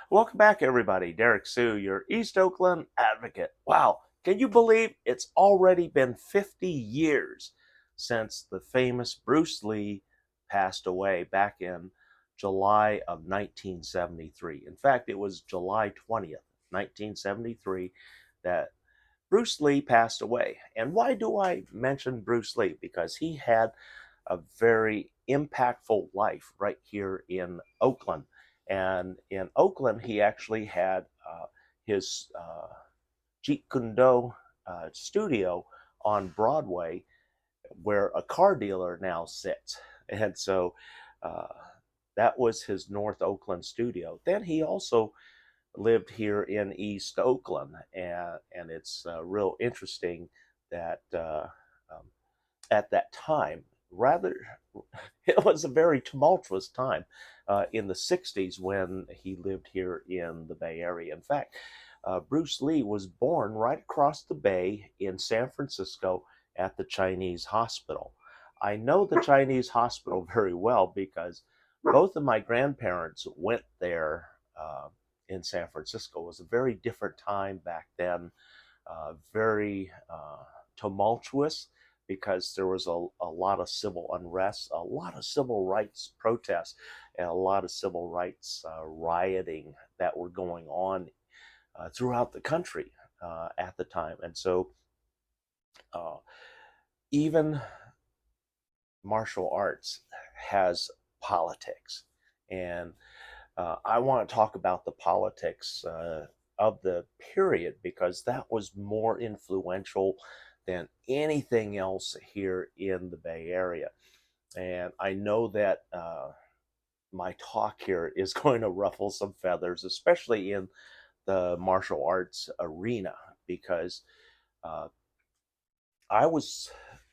Welcome back, everybody. Derrick Soo, your East Oakland advocate. Wow, can you believe it's already been 50 years since the famous Bruce Lee passed away back in July of 1973? In fact, it was July 20th, 1973, that Bruce Lee passed away. And why do I mention Bruce Lee? Because he had a very impactful life right here in Oakland. And in Oakland, he actually had his Jeet Kune Do studio on Broadway, where a car dealer now sits. And so uh, that was his North Oakland studio. Then he also lived here in East Oakland, and it's real interesting that um, at that time, rather, it was a very tumultuous time in the 60s when he lived here in the Bay Area. In fact, Bruce Lee was born right across the bay in San Francisco at the Chinese hospital. I know the Chinese hospital very well because both of my grandparents went there in San Francisco. It was a very different time back then, very tumultuous because there was a lot of civil unrest, a lot of civil rights protests, and a lot of civil rights rioting that were going on throughout the country at the time. And so uh, even martial arts has politics. And I want to talk about the politics of the period because that was more influential than anything else here in the Bay Area. And I know that my talk here is going to ruffle some feathers, especially in the martial arts arena, because uh, I was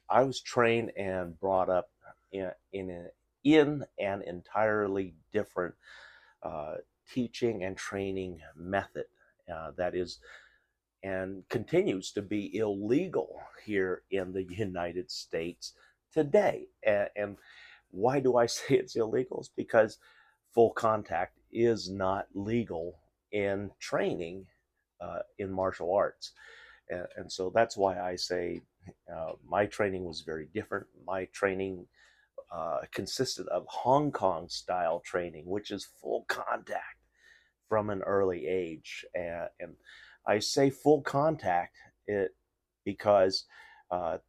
I was trained and brought up in an entirely different uh, teaching and training method that is and continues to be illegal here in the United States today. And why do I say it's illegal? It's because full contact is not legal in training in martial arts. And so that's why I say my training was very different. My training consisted of Hong Kong style training, which is full contact from an early age. And I say full contact it because uh,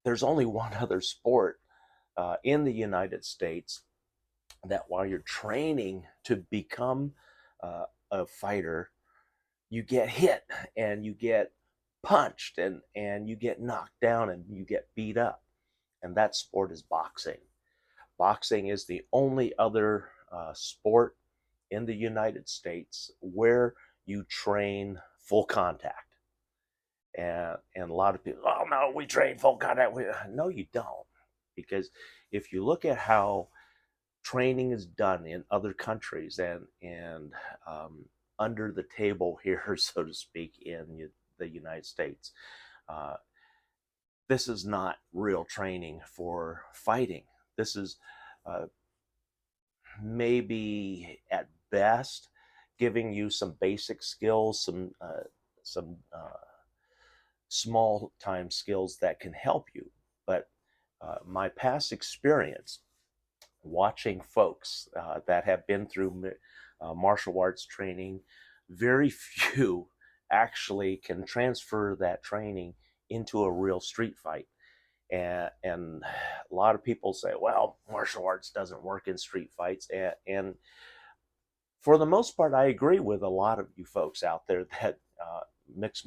there's only one other sport in the United States that while you're training to become a fighter, you get hit and you get punched and you get knocked down and you get beat up. And that sport is boxing. Boxing is the only other sport in the United States where you train full contact. And a lot of people, oh no, we train full contact. No, you don't. Because if you look at how training is done in other countries and under the table here, so to speak, in the United States, uh, this is not real training for fighting. This is uh, maybe at best giving you some basic skills, some small time skills that can help you. But my past experience watching folks that have been through martial arts training, very few actually can transfer that training into a real street fight. And a lot of people say, well, martial arts doesn't work in street fights. And for the most part, I agree with a lot of you folks out there that mixed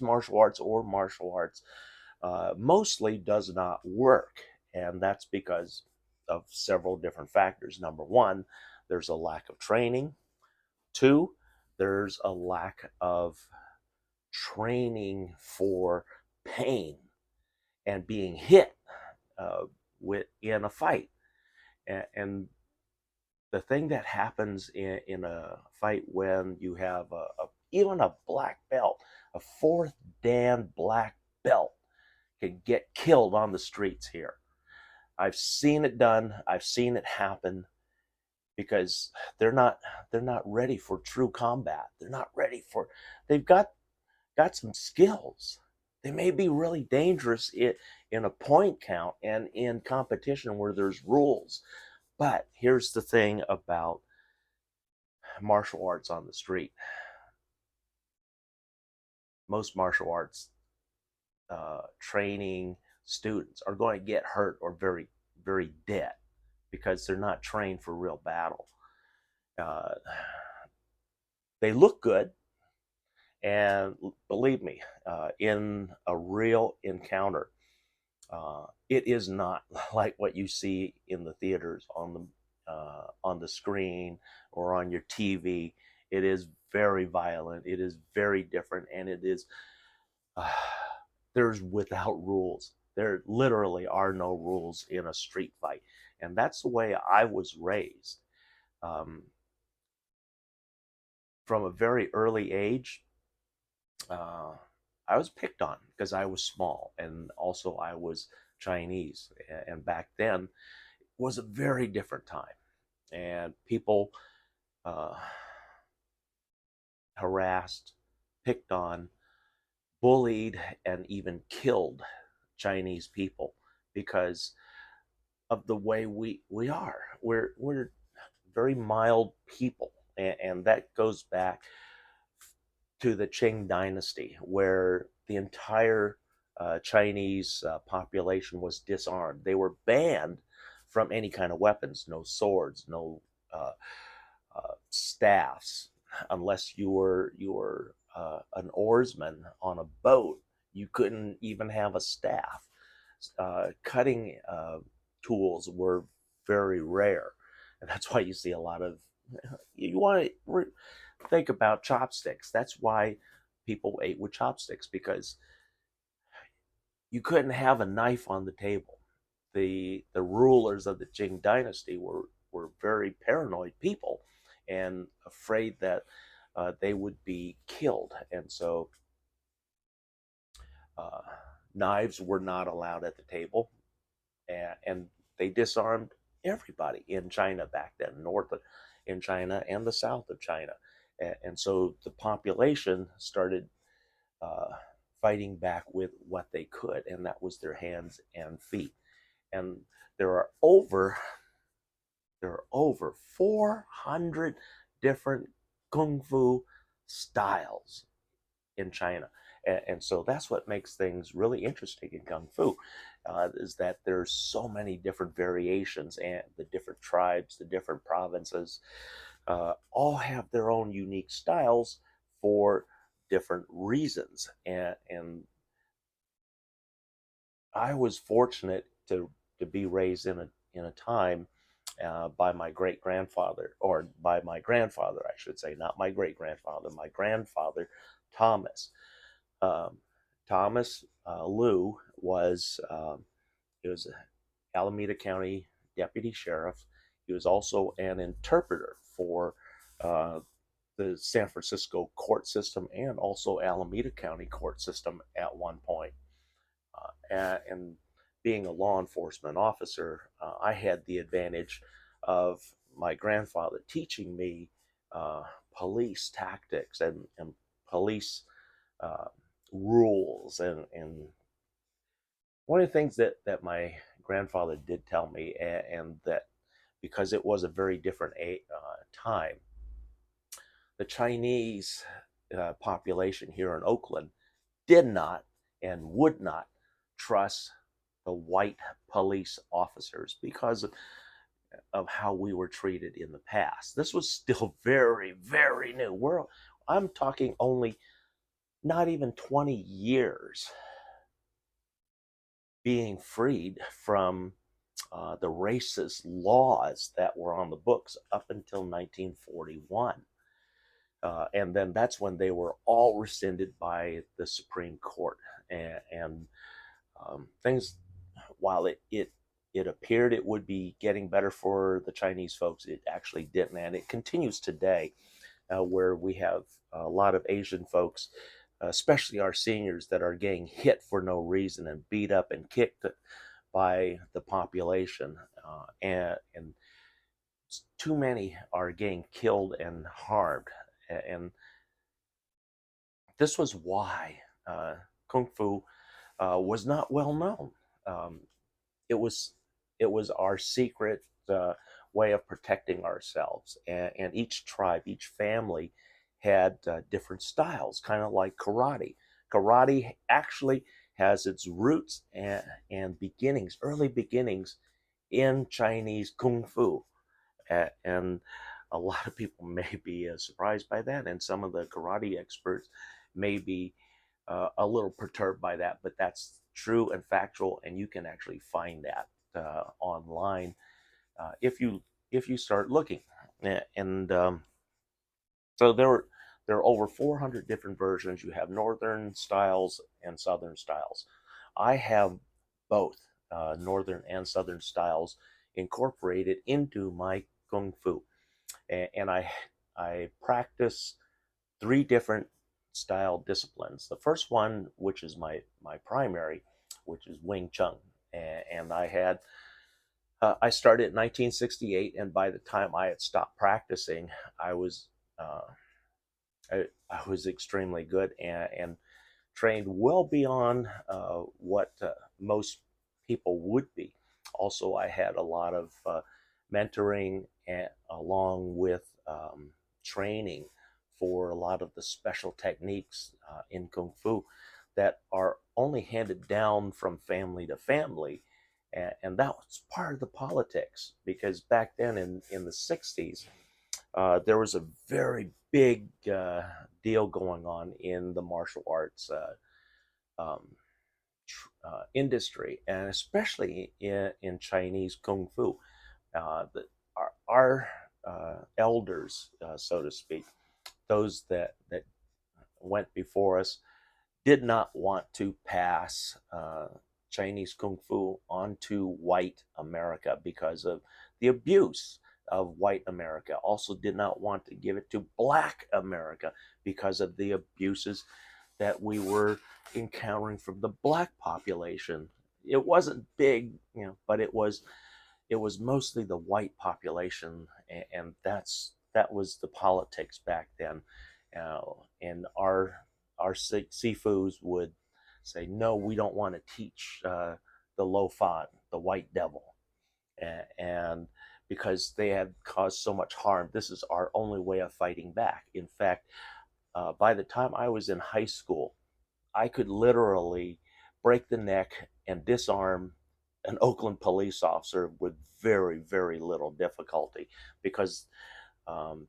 martial arts or martial arts mostly does not work. And that's because of several different factors. Number one, there's a lack of training. Two, there's a lack of training for pain and being hit in a fight. And the thing that happens in a fight when you have even a black belt, a fourth dan black belt, can get killed on the streets here. I've seen it done. I've seen it happen. because they're not they're not ready for true combat. They're not ready for. They've got some skills. They may be really dangerous in a point count and in competition where there's rules. But here's the thing about martial arts on the street. Most martial arts training students are going to get hurt or very, very dead because they're not trained for real battle. Uh, they look good, and believe me, in a real encounter, it is not like what you see in the theaters on the screen or on your TV. It is very violent. It is very different, and it is uh, there's without rules. There literally are no rules in a street fight, and that's the way I was raised. Um, from a very early age, uh, I was picked on because I was small, and also I was Chinese. And back then, it was a very different time, and people uh, harassed, picked on, bullied, and even killed Chinese people because of the way we are. We're very mild people, and that goes back to the Qing dynasty, where the entire Chinese population was disarmed. They were banned from any kind of weapons, no swords, no uh, staffs, unless you were an oarsman on a boat. You couldn't even have a staff. Cutting tools were very rare, and that's why you see a lot of. You want to think about chopsticks. That's why people ate with chopsticks, because you couldn't have a knife on the table. The rulers of the Qing dynasty were very paranoid people and afraid that they would be killed, and so uh, knives were not allowed at the table, and they disarmed everybody in China back then, north in China and the south of China, and so the population started uh, fighting back with what they could, and that was their hands and feet. And there are over there are over 400 different kung fu styles in China. And so that's what makes things really interesting in Kung Fu, is that there's so many different variations, and the different tribes, the different provinces, all have their own unique styles for different reasons. And I was fortunate to be raised in a time by my great grandfather, or by my grandfather, I should say, not my great grandfather, my grandfather, Thomas. Um, Thomas Liu was he was a Alameda County deputy sheriff. He was also an interpreter for uh, the San Francisco court system and also Alameda County court system at one point. And being a law enforcement officer, I had the advantage of my grandfather teaching me uh, police tactics and police uh, rules. And one of the things that my grandfather did tell me, and that because it was a very different time, the Chinese population here in Oakland did not and would not trust the white police officers because of how we were treated in the past. This was still very, very new. I'm talking only not even 20 years being freed from the racist laws that were on the books up until 1941. And then that's when they were all rescinded by the Supreme Court. And things, while it appeared it would be getting better for the Chinese folks, it actually didn't. And it continues today, where we have a lot of Asian folks, especially our seniors, that are getting hit for no reason and beat up and kicked by the population. And too many are getting killed and harmed. And this was why Kung Fu was not well known. Um, it was it was our secret way of protecting ourselves, and each tribe, each family had different styles, kind of like karate. Karate actually has its roots and beginnings, early beginnings in Chinese kung fu, and a lot of people may be surprised by that, and some of the karate experts may be a little perturbed by that, but that's true and factual, and you can actually find that online if you start looking. And so there are over 400 different versions. You have northern styles and southern styles. I have both northern and southern styles incorporated into my kung fu, and I practice three different style disciplines. The first one, which is my primary, which is Wing Chun, and I started in 1968, and by the time I had stopped practicing, I was uh, I was extremely good and trained well beyond what most people would be. Also, I had a lot of mentoring along with training for a lot of the special techniques in Kung Fu that are only handed down from family to family. And that was part of the politics because back then in the 60s, there was a very big deal going on in the martial arts um, industry, and especially in Chinese Kung Fu. Our elders, so to speak, those that went before us, did not want to pass Chinese Kung Fu onto white America because of the abuse of white America. Also, did not want to give it to black America because of the abuses that we were encountering from the black population. It wasn't big, but it was mostly the white population, and that was the politics back then. And our Sifus would say, no, we don't want to teach the Lo Fan, the white devil, and because they had caused so much harm, this is our only way of fighting back. In fact, by the time I was in high school, I could literally break the neck and disarm an Oakland police officer with very, very little difficulty because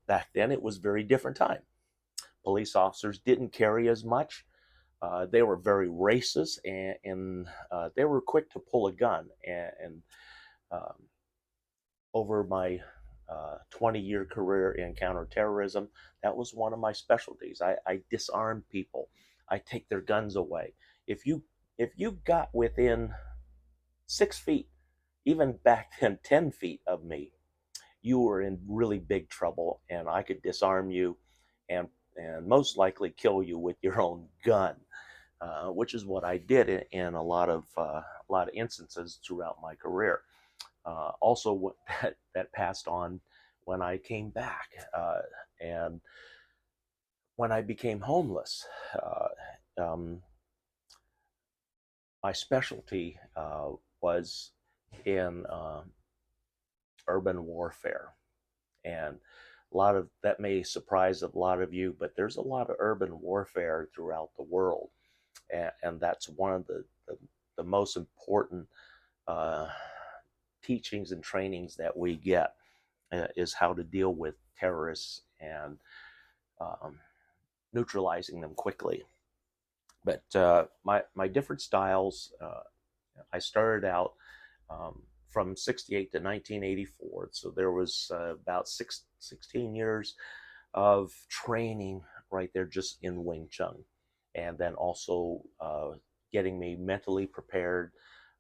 back then it was a very different time. Police officers didn't carry as much. They were very racist, and they were quick to pull a gun. And um, over my 20-year career in counterterrorism, that was one of my specialties. I disarm people. I take their guns away. If you if you got within 6 feet, even back then 10 feet of me, you were in really big trouble, and I could disarm you, and most likely kill you with your own gun, which is what I did in a lot of instances throughout my career. Also, that passed on when I came back, and when I became homeless. Um, my specialty was in urban warfare, and a lot of that may surprise a lot of you, but there's a lot of urban warfare throughout the world, and that's one of the most important uh, teachings and trainings that we get is how to deal with terrorists and um, neutralizing them quickly. But my different styles, I started out from 68 to 1984. So there was about 16 years of training right there just in Wing Chun. And then also getting me mentally prepared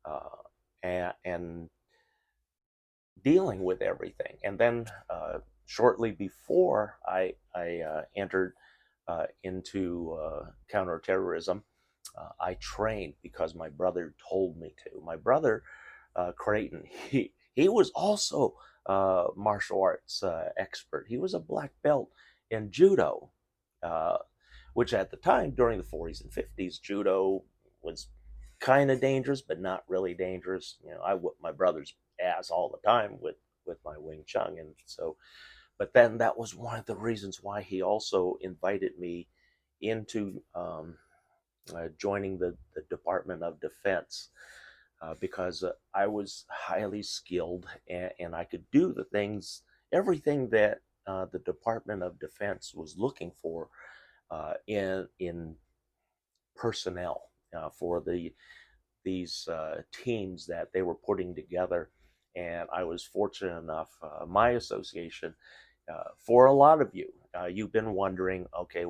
uh, and dealing with everything. And then shortly before I entered into counterterrorism, I trained because my brother told me to. My brother, Creighton, he was also martial arts expert. He was a black belt in judo, uh, which at the time during the 40s and 50s, judo was kind of dangerous, but not really dangerous. You know, I whipped my brother's ass all the time with my Wing Chun, and so. But then that was one of the reasons why he also invited me into joining the Department of Defense because I was highly skilled and I could do the things, everything that the Department of Defense was looking for in personnel for these teams that they were putting together. And I was fortunate enough, my association, for a lot of you, you've been wondering, okay,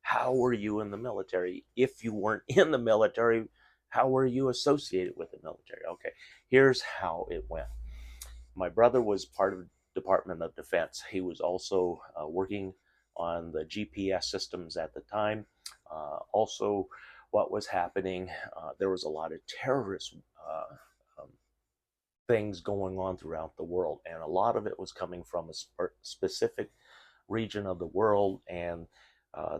how were you in the military? If you weren't in the military, how were you associated with the military? Okay, here's how it went. My brother was part of the Department of Defense. He was also working on the GPS systems at the time. Also, what was happening, there was a lot of terrorist um, things going on throughout the world, and a lot of it was coming from a specific region of the world. And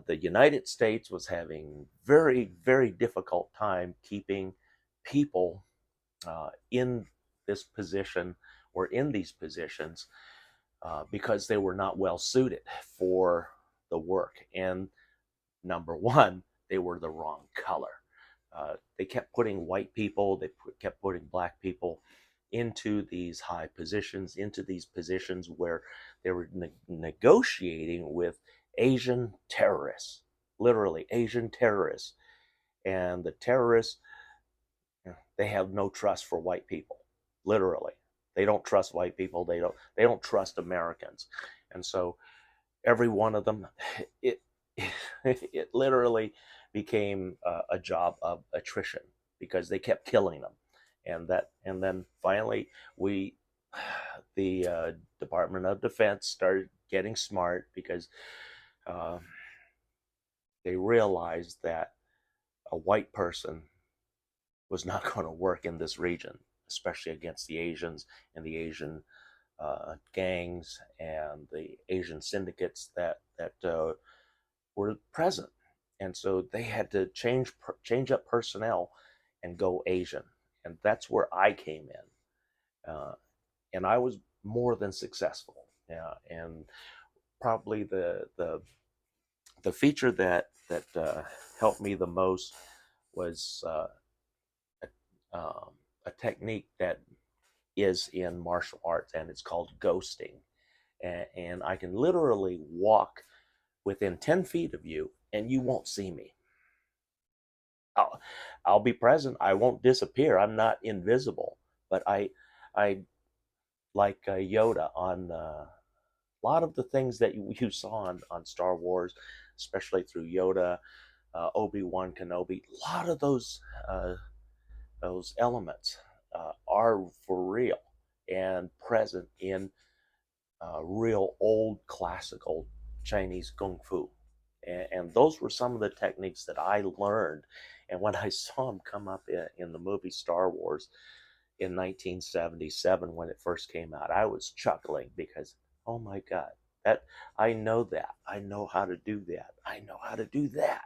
the United States was having very, very difficult time keeping people in this position or in these positions because they were not well suited for the work. And number one, they were the wrong color. They kept putting white people, kept putting black people into these high positions, into these positions where they were negotiating with Asian terrorists, literally Asian terrorists. And the terrorists, they have no trust for white people, literally. They don't trust white people. They don't trust Americans. And so every one of them, it it literally became a job of attrition because they kept killing them. And then finally we the Department of Defense started getting smart because uh, they realized that a white person was not going to work in this region, especially against the Asians and the Asian gangs and the Asian syndicates that were present. And so they had to change up personnel and go Asian, and that's where I came in, and I was more than successful. Yeah, and probably the feature that helped me the most was um, a technique that is in martial arts, and it's called ghosting. And I can literally walk within 10 feet of you, and you won't see me. I'll, I'll be present. I won't disappear. I'm not invisible. But I like Yoda on a lot of the things that you saw on Star Wars, especially through Yoda, Obi-Wan Kenobi. A lot of those elements are for real and present in real old classical Chinese kung fu. And those were some of the techniques that I learned. And when I saw them come up in the movie Star Wars in 1977 when it first came out, I was chuckling because, oh my God, that I know that. I know how to do that. I know how to do that.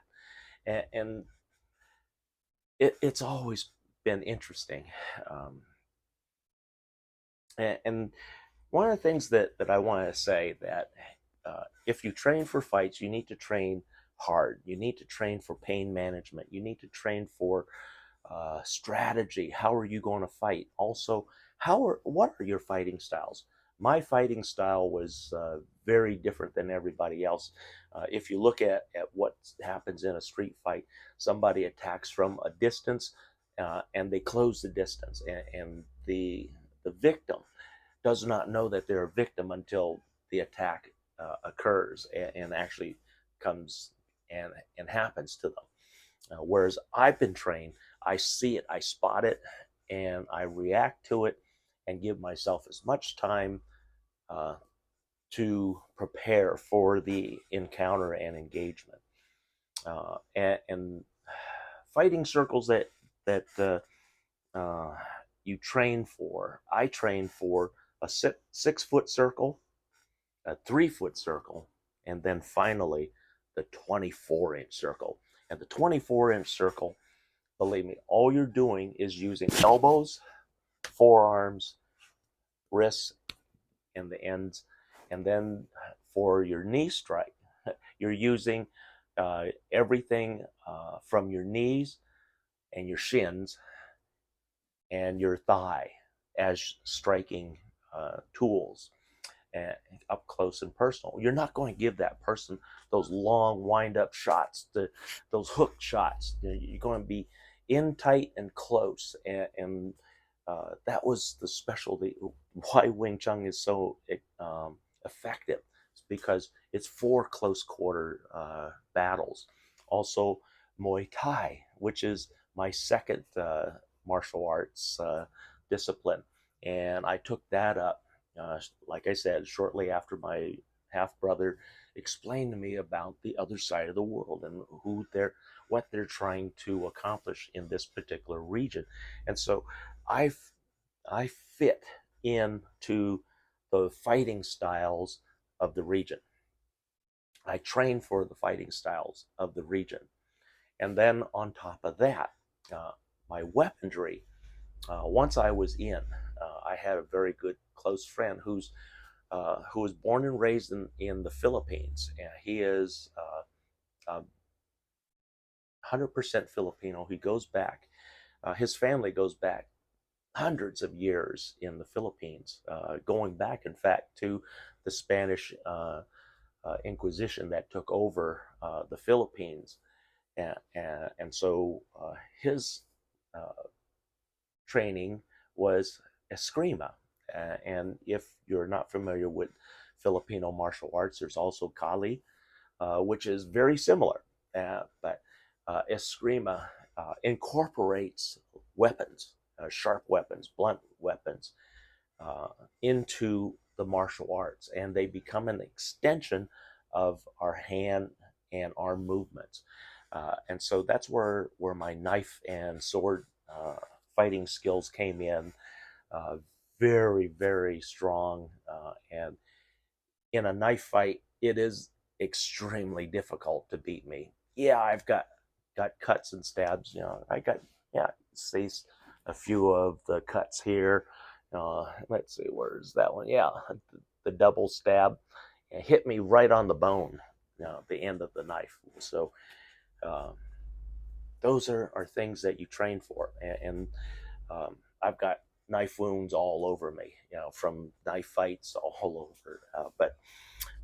And it's always been interesting. Um, and one of the things that I want to say that if you train for fights, you need to train hard. You need to train for pain management. You need to train for strategy. How are you going to fight? Also, what are your fighting styles? My fighting style was very different than everybody else. If you look at what happens in a street fight, somebody attacks from a distance and they close the distance, and the victim does not know that they're a victim until the attack occurs and actually comes and happens to them. Whereas I've been trained, I see it, I spot it, and I react to it and give myself as much time uh, to prepare for the encounter and engagement. And fighting circles that uh, you train for, I train for a 6 foot circle, a 3 foot circle, and then finally the 24-inch circle. And the 24-inch circle, believe me, all you're doing is using elbows, forearms, wrists, and the ends. And then for your knee strike, you're using everything from your knees and your shins and your thigh as striking tools, and up close and personal. You're not going to give that person those long wind up shots, those hook shots. You're going to be in tight and close, and that was the specialty. Why Wing Chun is so effective, it's because it's for close quarter battles. Also, Muay Thai, which is my second martial arts discipline, and I took that up, like I said, shortly after my half brother explained to me about the other side of the world and what they're trying to accomplish in this particular region. And so I I fit into the fighting styles of the region. I train for the fighting styles of the region. And then on top of that, my weaponry, once I was in, I had a very good close friend who was born and raised in the Philippines. And he is 100% Filipino. He goes back, his family goes back hundreds of years in the Philippines, going back, in fact, to the Spanish Inquisition that took over the Philippines. And so his training was eskrima. And if you're not familiar with Filipino martial arts, there's also Kali, which is very similar. But eskrima incorporates weapons, sharp weapons, blunt weapons, into the martial arts, and they become an extension of our hand and arm movements. And so that's where my knife and sword fighting skills came in. Very, very strong. And in a knife fight, it is extremely difficult to beat me. Yeah, I've got cuts and stabs. I got, yeah, see a few of the cuts here. Let's see, where's that one? Yeah, the double stab. It hit me right on the bone, the end of the knife. So uh, those are things that you train for. And I've got knife wounds all over me, from knife fights all over. But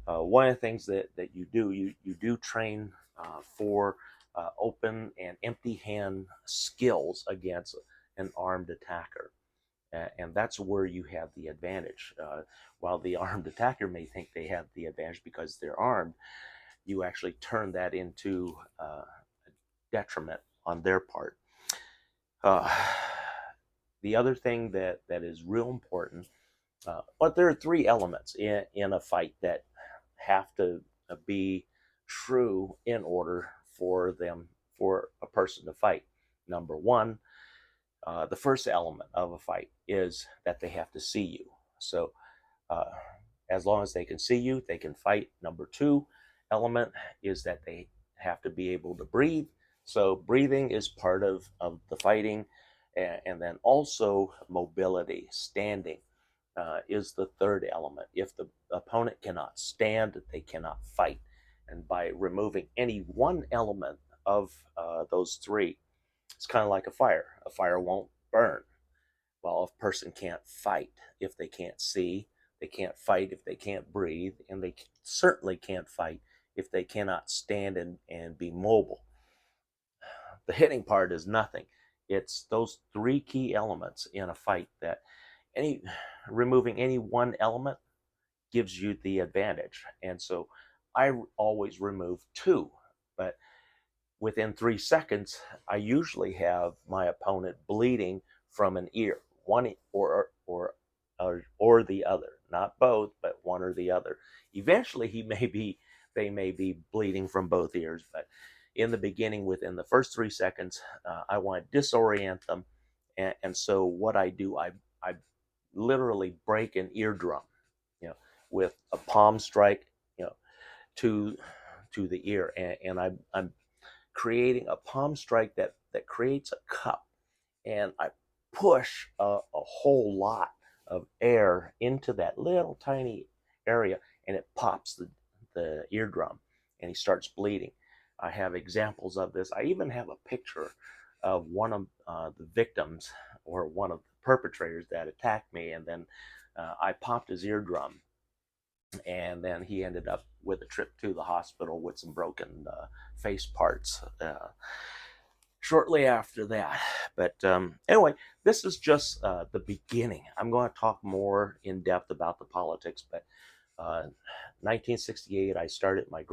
one of the things that you do train for open and empty hand skills against an armed attacker. And that's where you have the advantage. While the armed attacker may think they have the advantage because they're armed, you actually turn that into a detriment on their part. Uh, the other thing that is real important, but there are 3 elements in a fight that have to be true in order for a person to fight. Number one, the first element of a fight is that they have to see you. So uh, as long as they can see you, they can fight. Number 2 element is that they have to be able to breathe. So breathing is part of the fighting. And then also mobility, standing, is the third element. If the opponent cannot stand, they cannot fight. And by removing any one element of those 3, it's kind of like a fire. A fire won't burn. Well, if a person can't fight if they can't see, they can't fight if they can't breathe, and they certainly can't fight if they cannot stand and be mobile. The hitting part is nothing. It's those 3 key elements in a fight that removing any one element gives you the advantage. And so I always remove 2, but within 3 seconds, I usually have my opponent bleeding from an ear, one or the other, not both, but one or the other. Eventually, they may be bleeding from both ears, but in the beginning, within the first 3 seconds, I want to disorient them. And so what I do, I literally break an eardrum, you know, with a palm strike, you know, to the ear, and I'm creating a palm strike that creates a cup, and I push a whole lot of air into that little tiny area, and it pops the eardrum, and he starts bleeding. I have examples of this. I even have a picture of one of the victims, or one of the perpetrators that attacked me, and then I popped his eardrum, and then he ended up with a trip to the hospital with some broken face parts shortly after that. But anyway, this is just the beginning. I'm going to talk more in depth about the politics, but 1968, I started my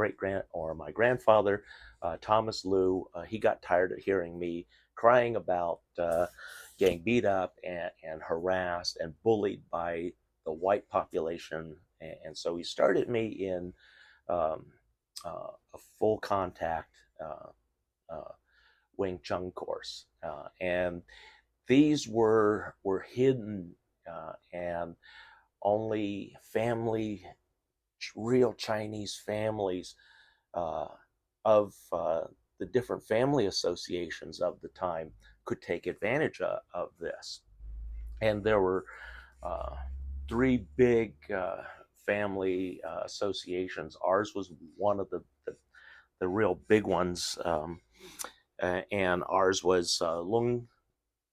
my grandfather, Thomas Liu. He got tired of hearing me crying about getting beat up and harassed and bullied by the white population, and so he started me in um, a full contact uh, Wing Chun course, and these were hidden, and only real Chinese families uh, of the different family associations of the time could take advantage of this. And there were uh, three big family associations. Ours was one of the real big ones, and ours was Lung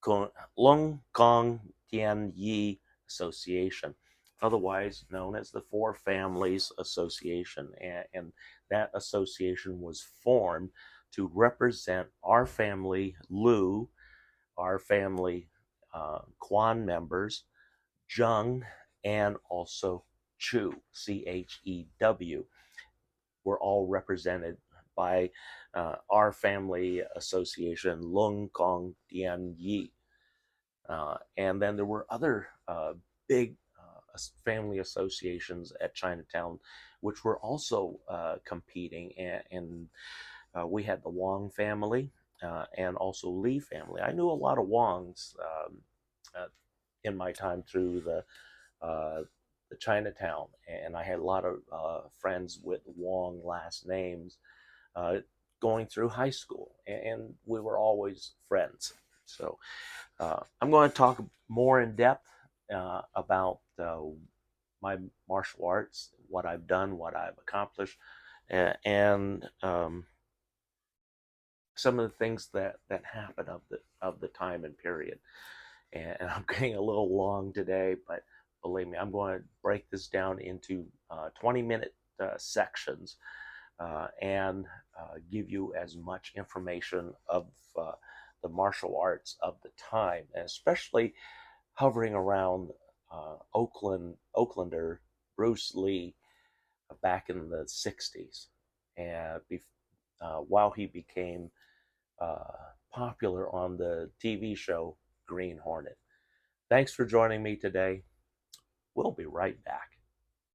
Kong Tian Yi Association, otherwise known as the Four Families Association. And that association was formed to represent our family Lu, our family Quan members, Zheng, and also Chu, Chew, were all represented by our family association, Lung Kong Dian Yi. And then there were other big family associations at Chinatown, which were also competing. And we had the Wong family and also Lee family. I knew a lot of Wongs uh, in my time through uh, the Chinatown, and I had a lot of friends with Wong last names uh, going through high school, and we were always friends. So I'm going to talk more in depth about my martial arts, what I've done, what I've accomplished, and some of the things that happened of the time and period. And I'm getting a little long today, but believe me, I'm going to break this down into 20-minute sections and give you as much information of the martial arts of the time, and especially hovering around Oaklander Bruce Lee back in the 60s, and while he became popular on the TV show Green Hornet. Thanks for joining me today. We'll be right back.